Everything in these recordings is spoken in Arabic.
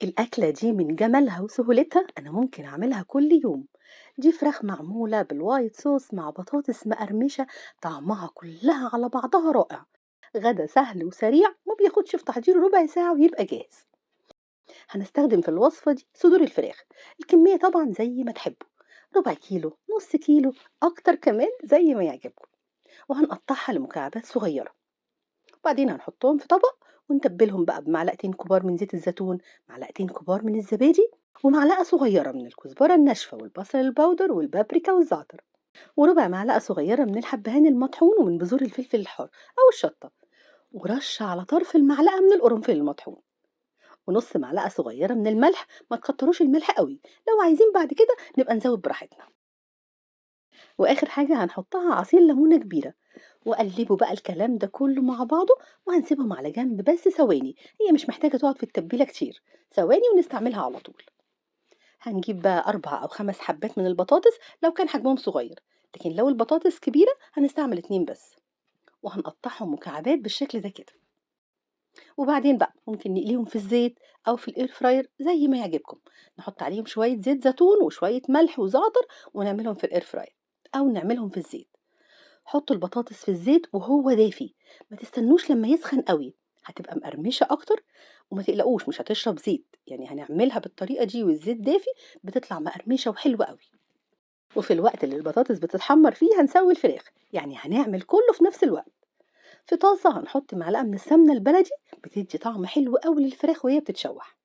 الأكلة دي من جمالها وسهولتها أنا ممكن أعملها كل يوم. دي فراخ معمولة بالوايت صوص مع بطاطس مقرمشة، طعمها كلها على بعضها رائع. غدا سهل وسريع، ما بياخدش في تحضيره ربع ساعة ويبقى جاهز. هنستخدم في الوصفة دي صدور الفراخ. الكمية طبعا زي ما تحبوا، ربع كيلو، نص كيلو، أكتر كمان زي ما يعجبكم. وهنقطعها لمكعبات صغيرة، وبعدين هنحطهم في طبق ونتبلهم بقى بمعلقتين كبار من زيت الزيتون، معلقتين كبار من الزبادي، ومعلقة صغيرة من الكزبرة الناشفة والبصل البودر والبابريكا والزعتر، وربع معلقة صغيرة من الحبهان المطحون ومن بذور الفلفل الحار أو الشطة، ورشة على طرف المعلقة من القرنفل المطحون، ونص معلقة صغيرة من الملح. ما تكتروش الملح قوي، لو عايزين بعد كده نبقى نزود براحتنا. واخر حاجة هنحطها عصير ليمونة كبيرة، وقلبوا بقى الكلام ده كله مع بعضه، وهنسيبهم على جنب بس ثواني. هي مش محتاجة تقعد في التتبيلة كتير، ثواني ونستعملها على طول. هنجيب بقى 4 أو 5 حبات من البطاطس لو كان حجمهم صغير، لكن لو البطاطس كبيرة هنستعمل 2 بس. وهنقطعهم مكعبات بالشكل ده كده، وبعدين بقى ممكن نقليهم في الزيت أو في الإير فراير زي ما يعجبكم. نحط عليهم شوية زيت زيتون وشوية ملح وزعتر، ونعملهم في الإير فراير أو نعملهم في الزيت. حطوا البطاطس في الزيت وهو دافي، ما تستنوش لما يسخن قوي، هتبقى مقرمشة أكتر. وما تقلقوش مش هتشرب زيت، يعني هنعملها بالطريقة دي والزيت دافي، بتطلع مقرمشة وحلوة قوي. وفي الوقت اللي البطاطس بتتحمر فيه هنسوي الفراخ، يعني هنعمل كله في نفس الوقت. في طاسة هنحط معلقة من السمنة البلدي، بتدي طعم حلو قوي للفراخ وهي بتتشوح.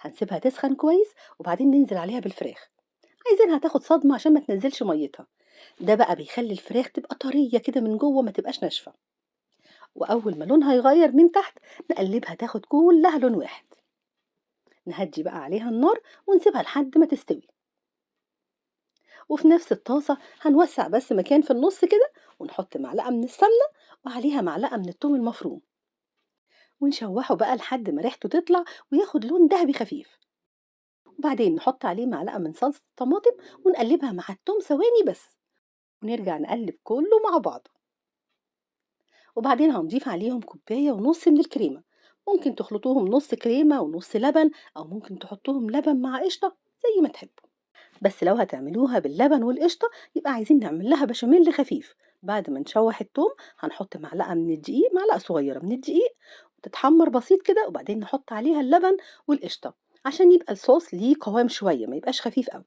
هنسيبها تسخن كويس وبعدين ننزل عليها بالفراخ. عايزينها تاخد صدمة عشان ما تنزلش ميتها، ده بقى بيخلي الفراخ تبقى طرية كده من جوه، ما تبقاش ناشفة. وأول ما لونها يغير من تحت نقلبها تاخد كلها لون واحد. نهدي بقى عليها النار ونسيبها لحد ما تستوي. وفي نفس الطاسة هنوسع بس مكان في النص كده، ونحط معلقة من السمنة وعليها معلقة من الثوم المفروم، ونشوحه بقى لحد ما ريحته تطلع وياخد لون ذهبي خفيف. وبعدين نحط عليه معلقة من صلصة الطماطم ونقلبها مع الثوم ثواني بس، ونرجع نقلب كله مع بعضه. وبعدين هنضيف عليهم كوباية ونص من الكريمة. ممكن تخلطوهم نص كريمة ونص لبن، أو ممكن تحطوهم لبن مع قشطة زي ما تحبوا. بس لو هتعملوها باللبن والقشطة يبقى عايزين نعمل لها بشاميل خفيف. بعد ما نشوح التوم هنحط معلقة من الدقيق، معلقة صغيرة من الدقيق، وتتحمر بسيط كده، وبعدين نحط عليها اللبن والقشطة عشان يبقى الصوص ليه قوام شوية، ما يبقاش خفيف قوي.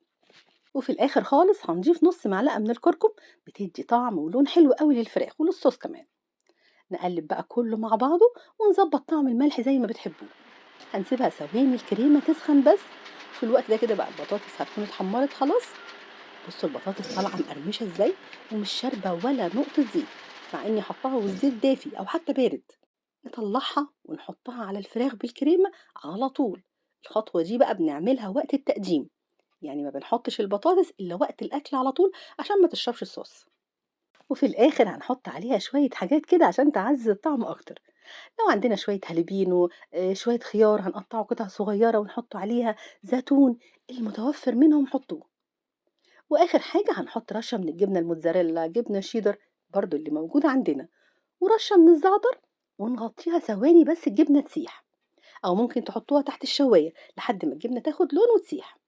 وفي الآخر خالص هنضيف نص معلقة من الكركم، بتدي طعم ولون حلو قوي للفراخ وللصوص كمان. نقلب بقى كله مع بعضه ونظبط طعم الملح زي ما بتحبوه. هنسيبها ثواني الكريمة تسخن بس. في الوقت ده كده بقى البطاطس هتكون اتحمرت خلاص. بصوا البطاطس طالعة مقرمشة ازاي، ومش شاربة ولا نقطة زيت، مع اني حطاها والزيت دافي او حتى بارد. نطلعها ونحطها على الفراخ بالكريمة على طول. الخطوة دي بقى بنعملها وقت التقديم، يعني ما بنحطش البطاطس الا وقت الاكل على طول عشان ما تشربش الصوص. وفي الاخر هنحط عليها شوية حاجات كده عشان تعزز الطعم اكتر. لو عندنا شوية هالبينو، شوية خيار هنقطعه قطع صغيرة ونحط عليها زيتون، المتوفر منهم حطوه. وآخر حاجة هنحط رشة من الجبنة الموتزاريلا، جبنة شيدر برضو اللي موجودة عندنا، ورشة من الزعتر، ونغطيها ثواني بس الجبنة تسيح. أو ممكن تحطوها تحت الشواية لحد ما الجبنة تاخد لون وتسيح.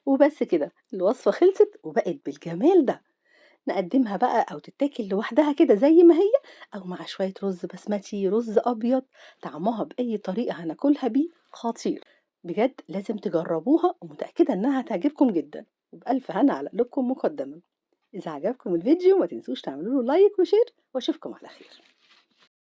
وبس كده الوصفة خلصت وبقت بالجمال ده. نقدمها بقى أو تتاكل لوحدها كده زي ما هي، أو مع شوية رز بسمتي، رز أبيض. طعمها بأي طريقة هناكلها بيه خطير. بجد لازم تجربوها، ومتأكدة إنها هتعجبكم جدا. وبألف هنا على قلوبكم مقدما. إذا عجبكم الفيديو ما تنسوش تعملوا له لايك وشير، وأشوفكم على خير.